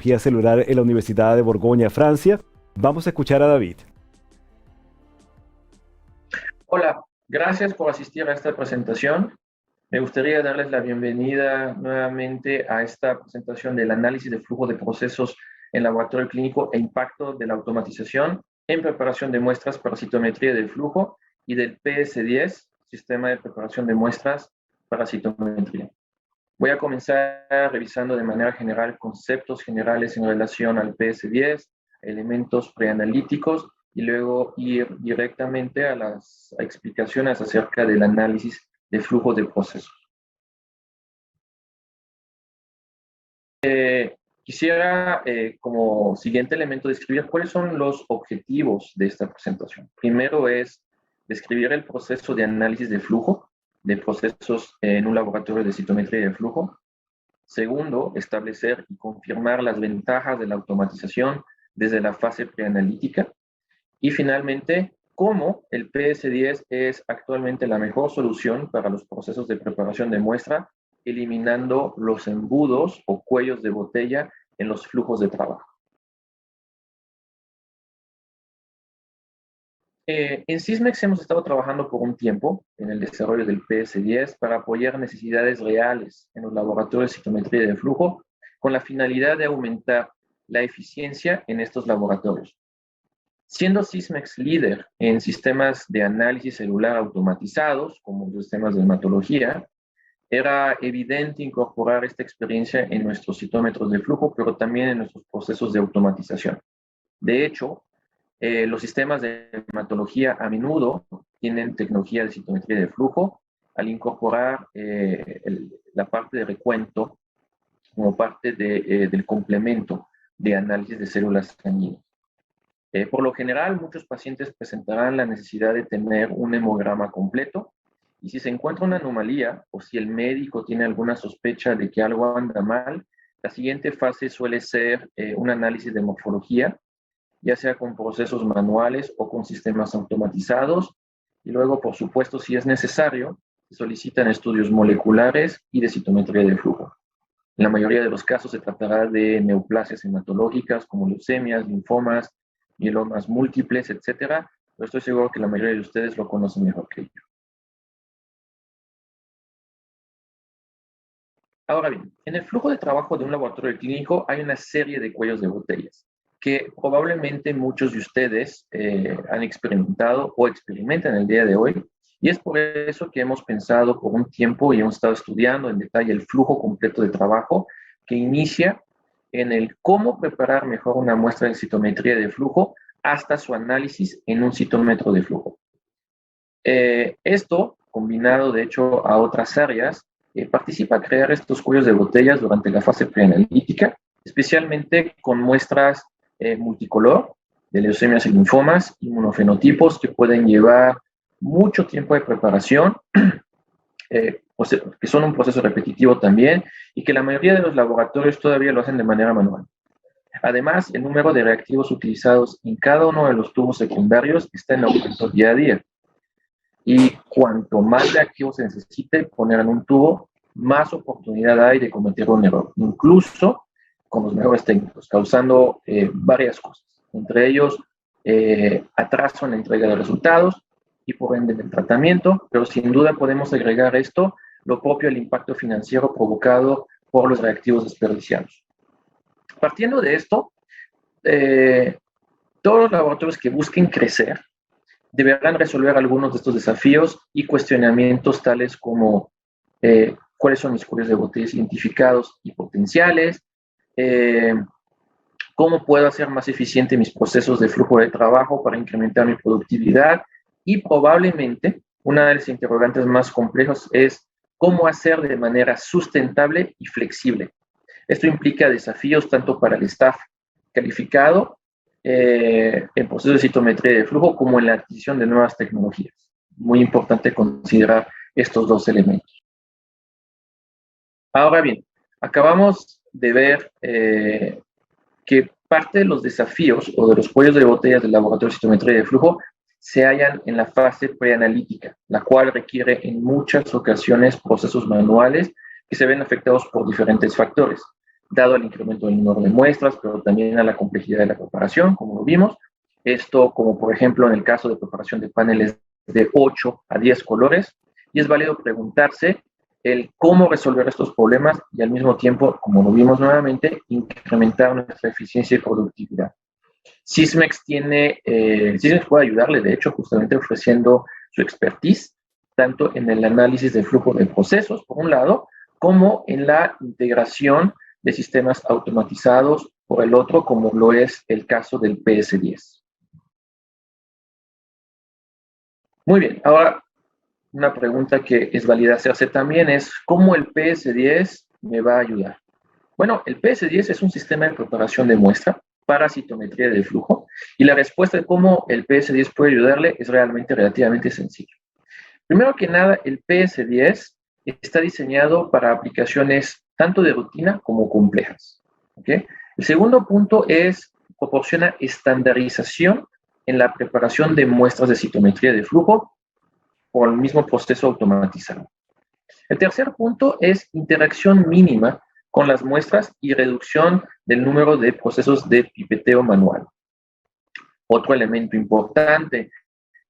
biología celular en la Universidad de Borgoña, Francia. Vamos a escuchar a David. Hola, gracias por asistir a esta presentación. Me gustaría darles la bienvenida nuevamente a esta presentación del análisis de flujo de procesos en laboratorio clínico e impacto de la automatización en preparación de muestras para citometría del flujo y del PS10, Sistema de Preparación de Muestras para Citometría. Voy a comenzar revisando de manera general conceptos generales en relación al PS10, elementos preanalíticos, y luego ir directamente a las explicaciones acerca del análisis de flujo de procesos. Quisiera, como siguiente elemento, describir cuáles son los objetivos de esta presentación. Primero es describir el proceso de análisis de flujo de procesos en un laboratorio de citometría de flujo. Segundo, establecer y confirmar las ventajas de la automatización desde la fase preanalítica. Y finalmente, cómo el PS10 es actualmente la mejor solución para los procesos de preparación de muestra, eliminando los embudos o cuellos de botella en los flujos de trabajo. En Sysmex hemos estado trabajando por un tiempo en el desarrollo del PS10 para apoyar necesidades reales en los laboratorios de citometría de flujo con la finalidad de aumentar la eficiencia en estos laboratorios. Siendo Sysmex líder en sistemas de análisis celular automatizados, como los sistemas de hematología, era evidente incorporar esta experiencia en nuestros citómetros de flujo, pero también en nuestros procesos de automatización. De hecho, los sistemas de hematología a menudo tienen tecnología de citometría de flujo al incorporar la parte de recuento como parte del complemento de análisis de células sanguíneas. Por lo general, muchos pacientes presentarán la necesidad de tener un hemograma completo, y si se encuentra una anomalía o si el médico tiene alguna sospecha de que algo anda mal, la siguiente fase suele ser un análisis de morfología, ya sea con procesos manuales o con sistemas automatizados, y luego, por supuesto, si es necesario, se solicitan estudios moleculares y de citometría de flujo. En la mayoría de los casos se tratará de neoplasias hematológicas como leucemias, linfomas, mielomas múltiples, etcétera, pero estoy seguro que la mayoría de ustedes lo conocen mejor que yo. Ahora bien, en el flujo de trabajo de un laboratorio clínico hay una serie de cuellos de botellas que probablemente muchos de ustedes han experimentado o experimentan el día de hoy, y es por eso que hemos pensado por un tiempo y hemos estado estudiando en detalle el flujo completo de trabajo que inicia en el cómo preparar mejor una muestra de citometría de flujo hasta su análisis en un citómetro de flujo. Esto, combinado de hecho a otras áreas, participa a crear estos cuellos de botellas durante la fase preanalítica, especialmente con muestras multicolor de leucemias y linfomas, inmunofenotipos que pueden llevar mucho tiempo de preparación, que son un proceso repetitivo también, y que la mayoría de los laboratorios todavía lo hacen de manera manual. Además, el número de reactivos utilizados en cada uno de los tubos secundarios está en aumento día a día. Y cuanto más reactivos se necesite poner en un tubo, más oportunidad hay de cometer un error, incluso con los mejores técnicos, causando varias cosas, entre ellos atraso en la entrega de resultados y por ende en el tratamiento, pero sin duda podemos agregar esto lo propio al impacto financiero provocado por los reactivos desperdiciados. Partiendo de esto, todos los laboratorios que busquen crecer deberán resolver algunos de estos desafíos y cuestionamientos tales como cuáles son mis cuellos de botellas identificados y potenciales, cómo puedo hacer más eficiente mis procesos de flujo de trabajo para incrementar mi productividad, y probablemente una de las interrogantes más complejas es cómo hacer de manera sustentable y flexible. Esto implica desafíos tanto para el staff calificado en procesos de citometría de flujo como en la adquisición de nuevas tecnologías. Muy importante considerar estos dos elementos. Ahora bien, acabamos de ver que parte de los desafíos o de los cuellos de botellas del laboratorio de citometría de flujo se hallan en la fase preanalítica, la cual requiere en muchas ocasiones procesos manuales que se ven afectados por diferentes factores. dado el incremento del número de muestras, pero también a la complejidad de la preparación, como lo vimos. Esto, como por ejemplo en el caso de preparación de paneles de 8 a 10 colores, y es válido preguntarse el cómo resolver estos problemas y al mismo tiempo, como lo vimos nuevamente, incrementar nuestra eficiencia y productividad. Sysmex puede ayudarle, de hecho, justamente ofreciendo su expertise, tanto en el análisis de flujo de procesos, por un lado, como en la integración de sistemas automatizados, por el otro, como lo es el caso del PS10. Muy bien, ahora una pregunta que es válida hacerse también es, ¿cómo el PS10 me va a ayudar? Bueno, el PS10 es un sistema de preparación de muestra para citometría de flujo y la respuesta de cómo el PS10 puede ayudarle es realmente relativamente sencilla. Primero que nada, el PS10 está diseñado para aplicaciones tanto de rutina como complejas. ¿Okay? El segundo punto es proporciona estandarización en la preparación de muestras de citometría de flujo por el mismo proceso automatizado. El tercer punto es interacción mínima con las muestras y reducción del número de procesos de pipeteo manual. Otro elemento importante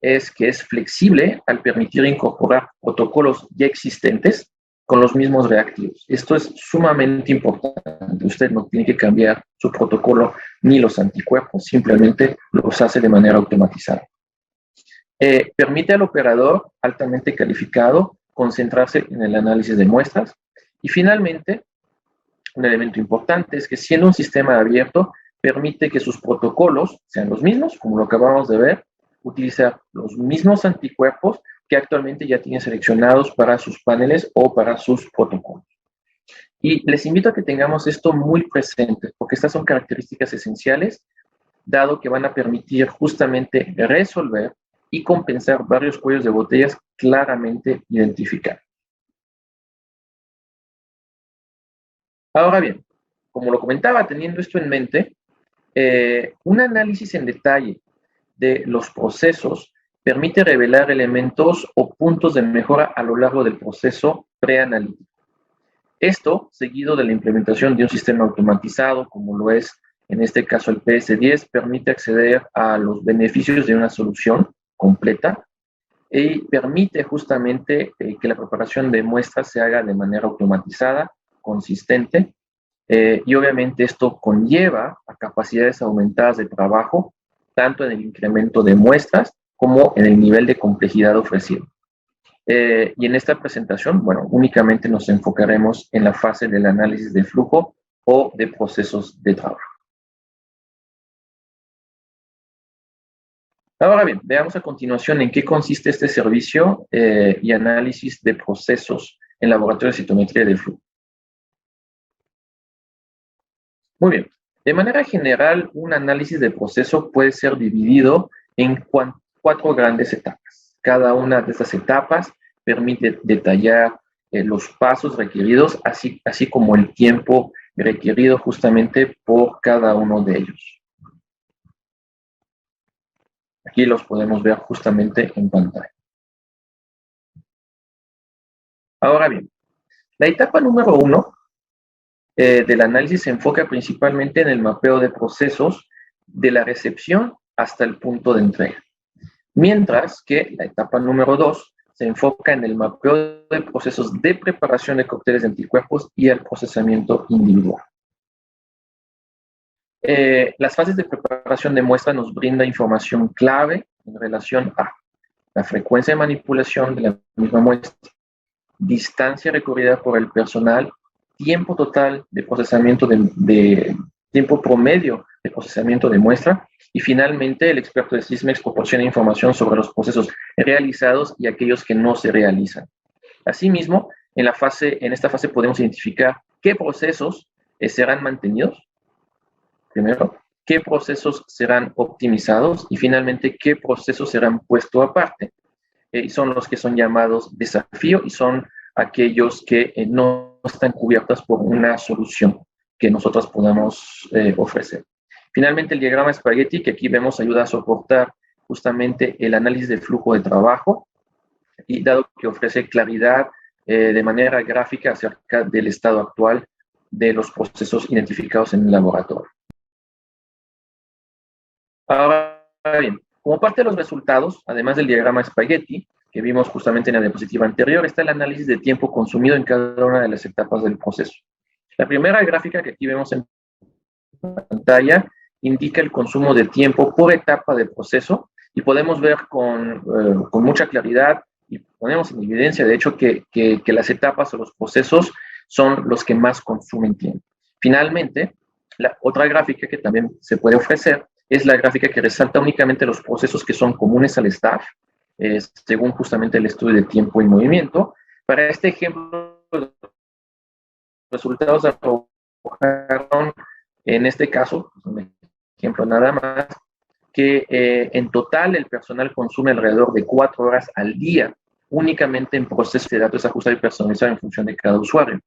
es que es flexible al permitir incorporar protocolos ya existentes con los mismos reactivos. Esto es sumamente importante. Usted no tiene que cambiar su protocolo ni los anticuerpos, simplemente los hace de manera automatizada. Permite al operador altamente calificado concentrarse en el análisis de muestras. Y finalmente, un elemento importante es que siendo un sistema abierto, permite que sus protocolos sean los mismos, como lo acabamos de ver, utilizar los mismos anticuerpos que actualmente ya tienen seleccionados para sus paneles o para sus protocolos. Y les invito a que tengamos esto muy presente, porque estas son características esenciales, dado que van a permitir justamente resolver y compensar varios cuellos de botellas claramente identificados. Ahora bien, como lo comentaba, teniendo esto en mente, un análisis en detalle de los procesos permite revelar elementos o puntos de mejora a lo largo del proceso preanalítico. Esto, seguido de la implementación de un sistema automatizado, como lo es en este caso el PS10, permite acceder a los beneficios de una solución completa y permite justamente que la preparación de muestras se haga de manera automatizada, consistente, y obviamente esto conlleva a capacidades aumentadas de trabajo, tanto en el incremento de muestras como en el nivel de complejidad ofrecido. Y en esta presentación, bueno, únicamente nos enfocaremos en la fase del análisis de flujo o de procesos de trabajo. Ahora bien, veamos a continuación en qué consiste este servicio y análisis de procesos en laboratorios de citometría de flujo. Muy bien. De manera general, un análisis de proceso puede ser dividido en 4 grandes etapas. Cada una de estas etapas permite detallar los pasos requeridos, así como el tiempo requerido justamente por cada uno de ellos. Aquí los podemos ver justamente en pantalla. Ahora bien, la etapa número 1 del análisis se enfoca principalmente en el mapeo de procesos de la recepción hasta el punto de entrega. Mientras que la etapa número 2 se enfoca en el mapeo de procesos de preparación de cócteles de anticuerpos y el procesamiento individual. Las fases de preparación de muestra nos brinda información clave en relación a la frecuencia de manipulación de la misma muestra, distancia recorrida por el personal, tiempo total de procesamiento tiempo promedio de procesamiento de muestra, y finalmente el experto de Sysmex proporciona información sobre los procesos realizados y aquellos que no se realizan. Asimismo, en esta fase podemos identificar qué procesos serán mantenidos, primero, qué procesos serán optimizados y finalmente qué procesos serán puestos aparte. Y son los que son llamados desafío y son aquellos que no están cubiertos por una solución que nosotros podamos ofrecer. Finalmente, el diagrama Spaghetti, que aquí vemos, ayuda a soportar justamente el análisis del flujo de trabajo y dado que ofrece claridad de manera gráfica acerca del estado actual de los procesos identificados en el laboratorio. Ahora bien, como parte de los resultados, además del diagrama Spaghetti, que vimos justamente en la diapositiva anterior, está el análisis de tiempo consumido en cada una de las etapas del proceso. La primera gráfica que aquí vemos en pantalla indica el consumo de tiempo por etapa del proceso y podemos ver con mucha claridad y ponemos en evidencia, de hecho, que las etapas o los procesos son los que más consumen tiempo. Finalmente, la otra gráfica que también se puede ofrecer es la gráfica que resalta únicamente los procesos que son comunes al staff, según justamente el estudio de tiempo y movimiento. Para este ejemplo, los resultados arrojaron, en este caso, un ejemplo nada más, que en total el personal consume alrededor de 4 horas al día, únicamente en procesos de datos ajustados y personalizados en función de cada usuario.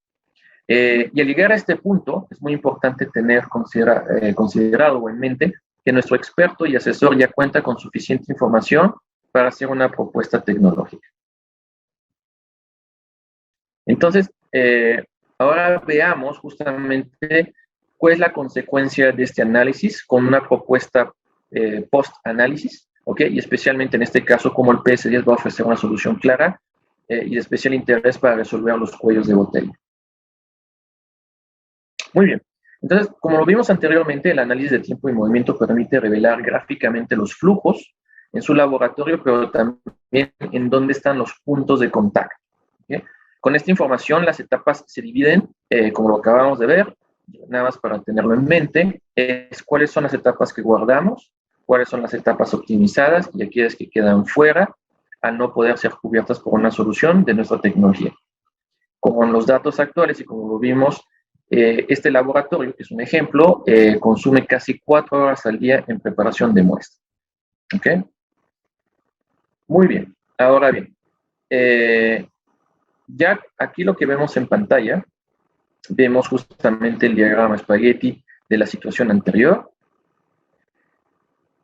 Y al llegar a este punto, es muy importante tener considerado o en mente que nuestro experto y asesor ya cuenta con suficiente información para hacer una propuesta tecnológica. Entonces, ahora veamos justamente cuál es la consecuencia de este análisis con una propuesta post-análisis, ¿ok? Y especialmente en este caso, cómo el PS10 va a ofrecer una solución clara y de especial interés para resolver los cuellos de botella. Muy bien. Entonces, como lo vimos anteriormente, el análisis de tiempo y movimiento permite revelar gráficamente los flujos en su laboratorio, pero también en dónde están los puntos de contacto. ¿Okay? Con esta información, las etapas se dividen, como lo acabamos de ver, nada más para tenerlo en mente, es cuáles son las etapas que guardamos, cuáles son las etapas optimizadas y aquellas que quedan fuera al no poder ser cubiertas por una solución de nuestra tecnología. Con los datos actuales y como lo vimos, este laboratorio, que es un ejemplo, consume casi 4 horas al día en preparación de muestras. ¿Ok? Muy bien. Ahora bien, ya aquí lo que vemos en pantalla, vemos justamente el diagrama Spaghetti de la situación anterior.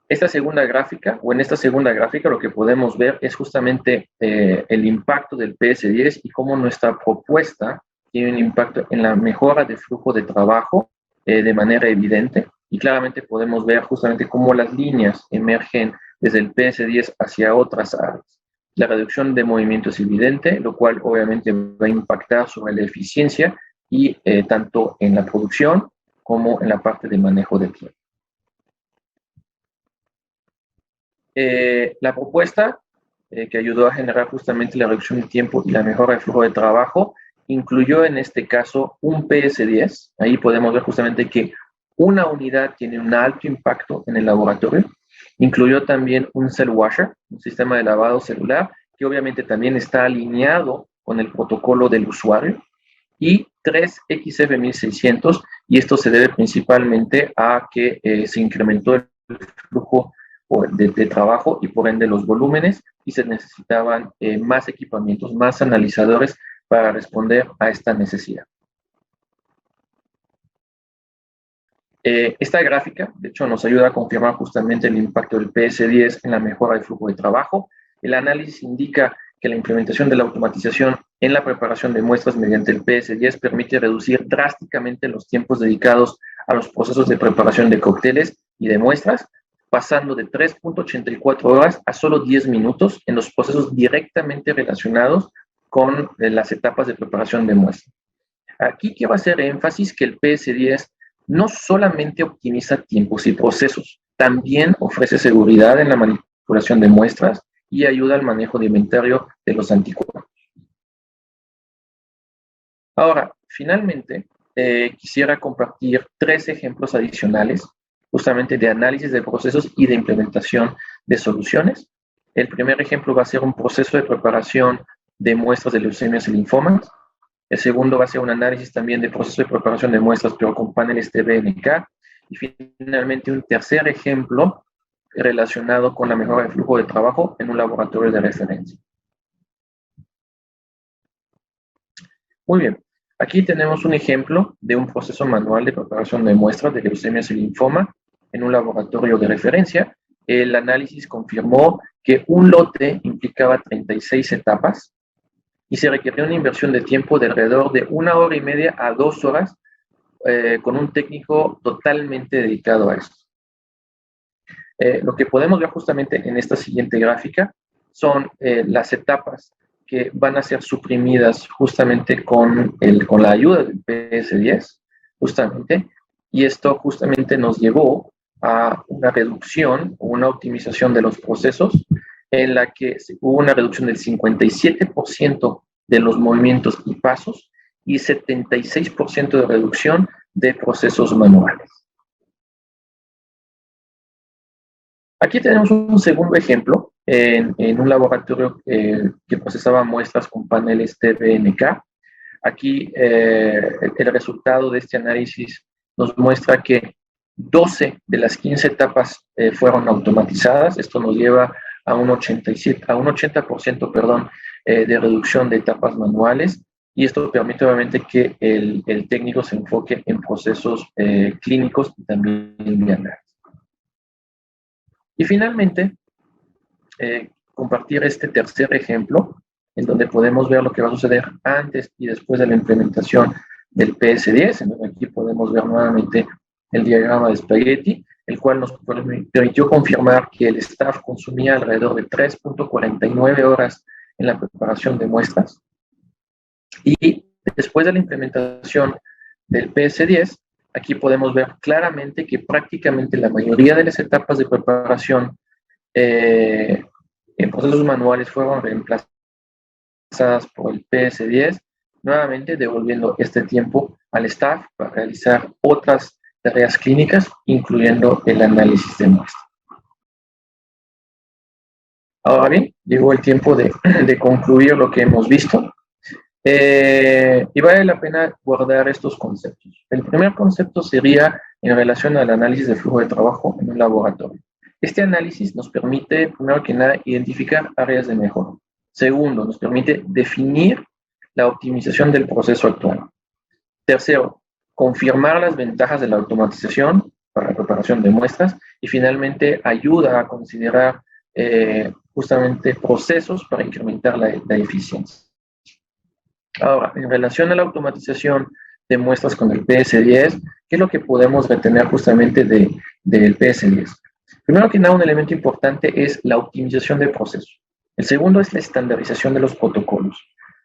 En esta segunda gráfica lo que podemos ver es justamente el impacto del PS10 y cómo nuestra propuesta tiene un impacto en la mejora del flujo de trabajo de manera evidente. Y claramente podemos ver justamente cómo las líneas emergen desde el PS10 hacia otras áreas. La reducción de movimiento es evidente, lo cual obviamente va a impactar sobre la eficiencia y tanto en la producción como en la parte de manejo de tiempo. La propuesta que ayudó a generar justamente la reducción de tiempo y la mejora del flujo de trabajo incluyó en este caso un PS10. Ahí podemos ver justamente que una unidad tiene un alto impacto en el laboratorio. Incluyó también un cell washer, un sistema de lavado celular, que obviamente también está alineado con el protocolo del usuario, y 3 XF1600, y esto se debe principalmente a que se incrementó el flujo de trabajo y por ende los volúmenes, y se necesitaban más equipamientos, más analizadores para responder a esta necesidad. Esta gráfica, de hecho, nos ayuda a confirmar justamente el impacto del PS10 en la mejora del flujo de trabajo. El análisis indica que la implementación de la automatización en la preparación de muestras mediante el PS10 permite reducir drásticamente los tiempos dedicados a los procesos de preparación de cócteles y de muestras, pasando de 3.84 horas a solo 10 minutos en los procesos directamente relacionados con las etapas de preparación de muestras. Aquí quiero hacer énfasis que el PS10 no solamente optimiza tiempos y procesos, también ofrece seguridad en la manipulación de muestras y ayuda al manejo de inventario de los anticuerpos. Ahora, finalmente, quisiera compartir 3 ejemplos adicionales justamente de análisis de procesos y de implementación de soluciones. El primer ejemplo va a ser un proceso de preparación de muestras de leucemias y linfomas. El segundo va a ser un análisis también de proceso de preparación de muestras, pero con paneles TBNK. Y finalmente un tercer ejemplo relacionado con la mejora del flujo de trabajo en un laboratorio de referencia. Muy bien, aquí tenemos un ejemplo de un proceso manual de preparación de muestras de leucemias y linfoma en un laboratorio de referencia. El análisis confirmó que un lote implicaba 36 etapas y se requería una inversión de tiempo de alrededor de 1 hora y media a 2 horas con un técnico totalmente dedicado a esto. Lo que podemos ver justamente en esta siguiente gráfica son las etapas que van a ser suprimidas justamente con la ayuda del PS10, justamente, y esto justamente nos llevó a una reducción o una optimización de los procesos en la que hubo una reducción del 57% de los movimientos y pasos y 76% de reducción de procesos manuales. Aquí tenemos un segundo ejemplo en un laboratorio que procesaba muestras con paneles TBNK. Aquí el resultado de este análisis nos muestra que 12 de las 15 etapas fueron automatizadas. Esto nos lleva a un 80%, perdón, de reducción de etapas manuales, y esto permite obviamente que el técnico se enfoque en procesos clínicos y también de análisis. Y finalmente, compartir este tercer ejemplo, en donde podemos ver lo que va a suceder antes y después de la implementación del PS10, en donde aquí podemos ver nuevamente el diagrama de Spaghetti, el cual nos permitió confirmar que el staff consumía alrededor de 3.49 horas en la preparación de muestras. Y después de la implementación del PS10, aquí podemos ver claramente que prácticamente la mayoría de las etapas de preparación en procesos manuales fueron reemplazadas por el PS10, nuevamente devolviendo este tiempo al staff para realizar otras tareas clínicas, incluyendo el análisis de muestras. Ahora bien, llegó el tiempo de concluir lo que hemos visto. Y vale la pena guardar estos conceptos. El primer concepto sería en relación al análisis de flujo de trabajo en un laboratorio. Este análisis nos permite, primero que nada, identificar áreas de mejora. Segundo, nos permite definir la optimización del proceso actual. Tercero, confirmar las ventajas de la automatización para la preparación de muestras. Y finalmente, ayuda a considerar justamente procesos para incrementar la eficiencia. Ahora, en relación a la automatización de muestras con el PS10, ¿qué es lo que podemos retener justamente del PS10? Primero que nada, un elemento importante es la optimización del proceso. El segundo es la estandarización de los protocolos.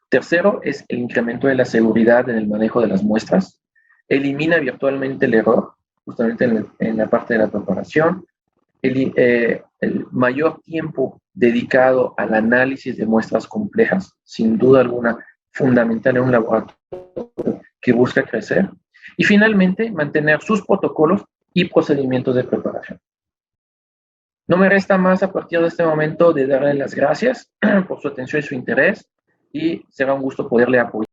Tercero es el incremento de la seguridad en el manejo de las muestras. Elimina virtualmente el error, justamente en la parte de la preparación. El mayor tiempo dedicado al análisis de muestras complejas, sin duda alguna, fundamental en un laboratorio que busca crecer. Y finalmente, mantener sus protocolos y procedimientos de preparación. No me resta más a partir de este momento de darle las gracias por su atención y su interés, y será un gusto poderle apoyar.